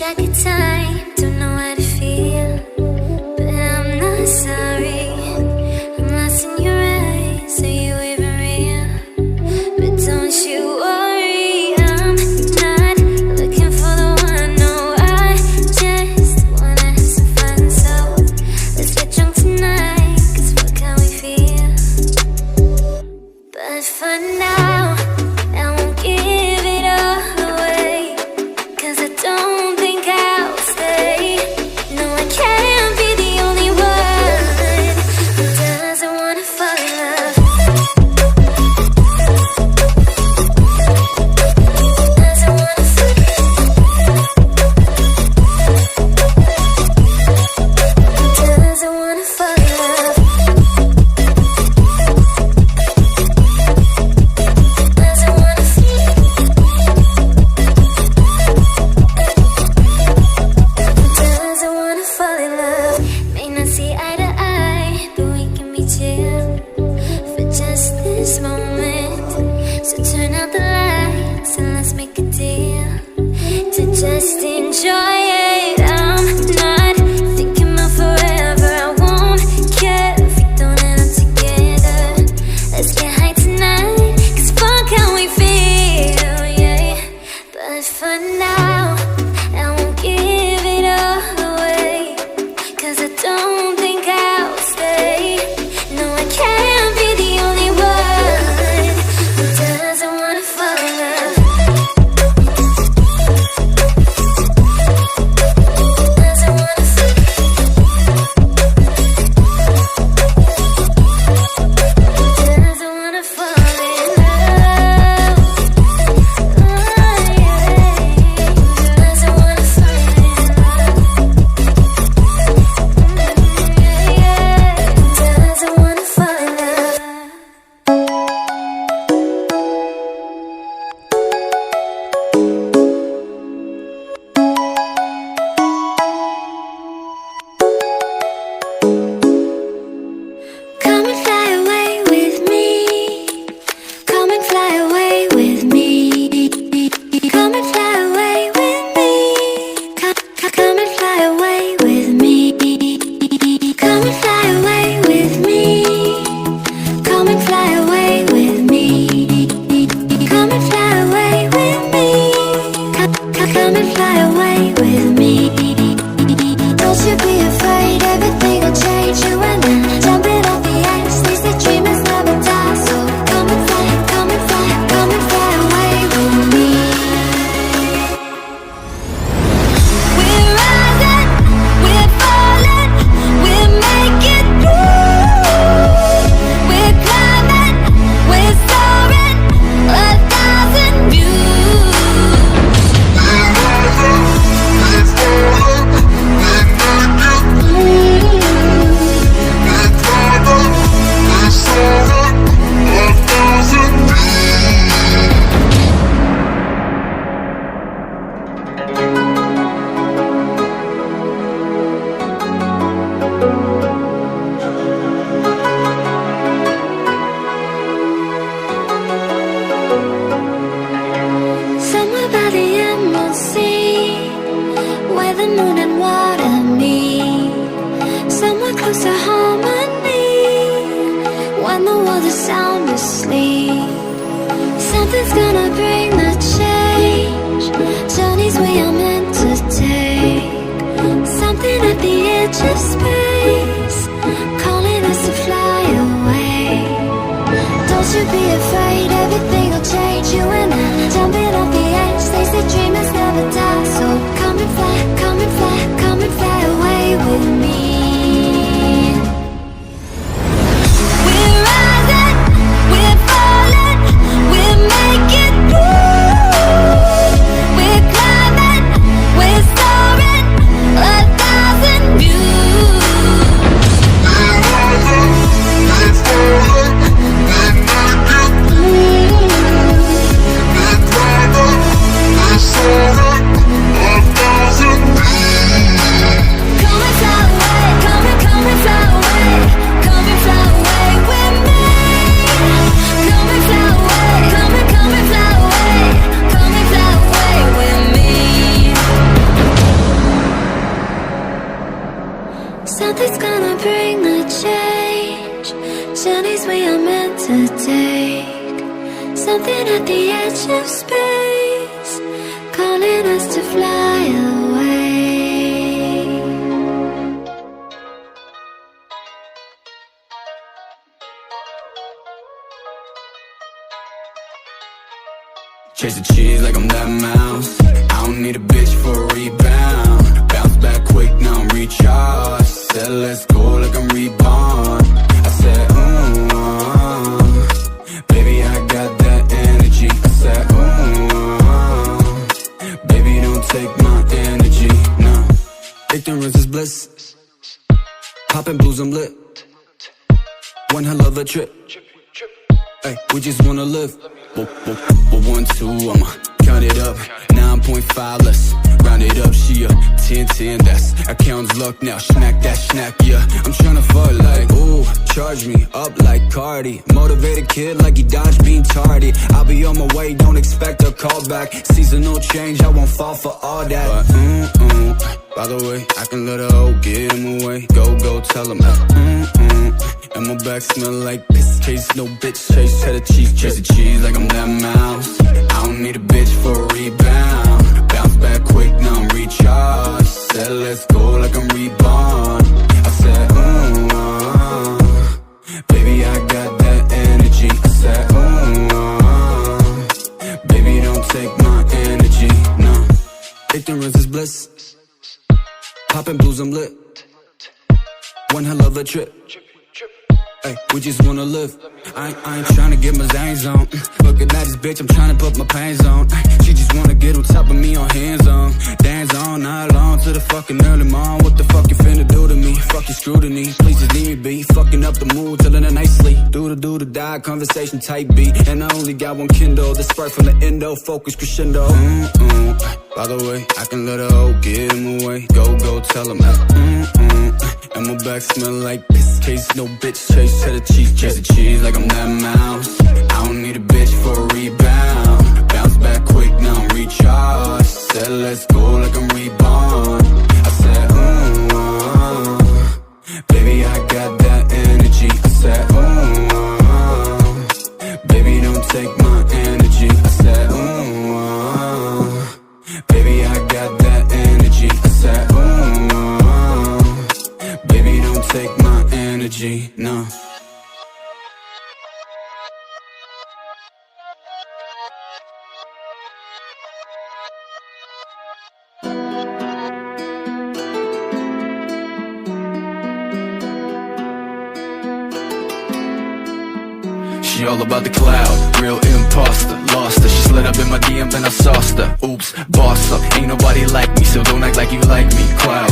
I could time, don't know how to feel, but I'm not sorry. I'm lost in your eyes, are you even real? But don't you worry, I'm not looking for the one. No, I just wanna have some fun. So let's get drunk tonight, 'cause fuck how we feel. But for now, I won't give it all away, 'cause I don't think I'll stay. No, I can't be the only one who doesn't wanna fall in love. Doesn't wanna fall in love. Doesn't wanna fall in love. Doesn't wanna fall in love. Doesn't wanna fall in love. May not see eye to eye, but we can be chill for just this moment. So turn out the lights and let's make a deal to just enjoy it. I'm not thinking about forever. I won't care if we don't end up together. Let's get high tonight, 'cause fuck how we feel, yeah. But for now, I won't give it all away, 'cause I don't think I'll stay. No, I can't be the only one who doesn't wanna fall in love. Doesn't wanna fall in love. Doesn't wanna fall in love. Oh, yeah. Doesn't wanna fall in love. Doesn't wanna fall in love. Come and fly away with me. Come and fly away with me. Come and fly away with me. Come and fly away with me. Come and fly away with me. Come and fly away with me. Come and fly away with me. Come and fly away with me. Don't you be afraid, everything will change. You and I, jumping off the edge. They say dreamers never die, so come and fly, come and fly, come and fly away with me. We're rising, we're falling, we're making through. We're climbing, we're soaring, 1,000 views. We're rising, we're falling, we're making through. We're climbing, we're soaring, 1,000 Somewhere by the emerald sea, where the moon and water meet. Somewhere close to harmony, when the world is sound asleep. Something's gonna bring the change, journeys we are meant to take. Something at the edge of space, calling us to fly away. Don't you be afraid, everything will change. You and I, jumping off the edge. They say dreamers never die, so come and fly, come and fly, come and fly away with me. We're rising, we're falling, we're making through. We're climbing, we're soaring, 1,000 views. We're rising, we're falling, we're making through. Something's gonna bring the change. Journeys we are meant to take. Something at the edge of space, calling us to fly away. Chase the cheese like I'm that mouse. I don't need a bitch for a rebound. Bounce back quick, now I'm recharged. Said let's go like I'm reborn. I said baby I got that energy. I said baby don't take my energy, no. Ignorance is bliss. Poppin' blues, I'm lit. One hell of a trip. Hey, we just wanna live. 1, 2, I'ma count it up. 9.5, let's round it up. She a 10, that's account's luck now. Smack that snack, yeah. I'm tryna fuck like, ooh, charge me up like Cardi. Motivated kid like he dodged being tardy. I'll be on my way, don't expect a call back. Seasonal change, I won't fall for all that. But, by the way, I can let her hoe get him away. Go, tell him that. And my back smell like piss. Chase no bitch, chase cheddar cheese. Chase the cheese like I'm that mouse. I don't need a bitch for a rebound. Bounce back quick, now I'm recharged. Said let's go like I'm reborn. I said baby I got that energy. I said baby don't take my energy, no. Ignorance is bliss. Poppin' blues, I'm lit. One hell of a trip. Hey, we just wanna live. I ain't tryna get my zangs on. Looking at this bitch, I'm tryna put my pains on. She just wanna get on top of me on hands on. Dance on night long to the fucking early morn. What the fuck you finna do to me? Fuck your scrutiny, please just leave me be. Fucking up the mood till in the night sleep. Do the die, conversation type beat. And I only got one Kindle, the spark from the endo, focus crescendo. By the way, I can let her hoe get him away. Go, tell him that. And my back smell like piss. Case no bitch, chase cheddar cheese. Chase the cheese like I'm that mouse. I don't need a bitch for a rebound. Bounce back quick, now I'm recharged. Said let's go like I'm reborn. I said baby I got that energy. I said baby don't take my energy. I said baby I got that energy. I said baby don't take my energy, no. She all about the cloud, real imposter. Lost her, she slid up in my DM, then I sauced her. Oops, boss up, ain't nobody like me, so don't act like you like me. Cloud,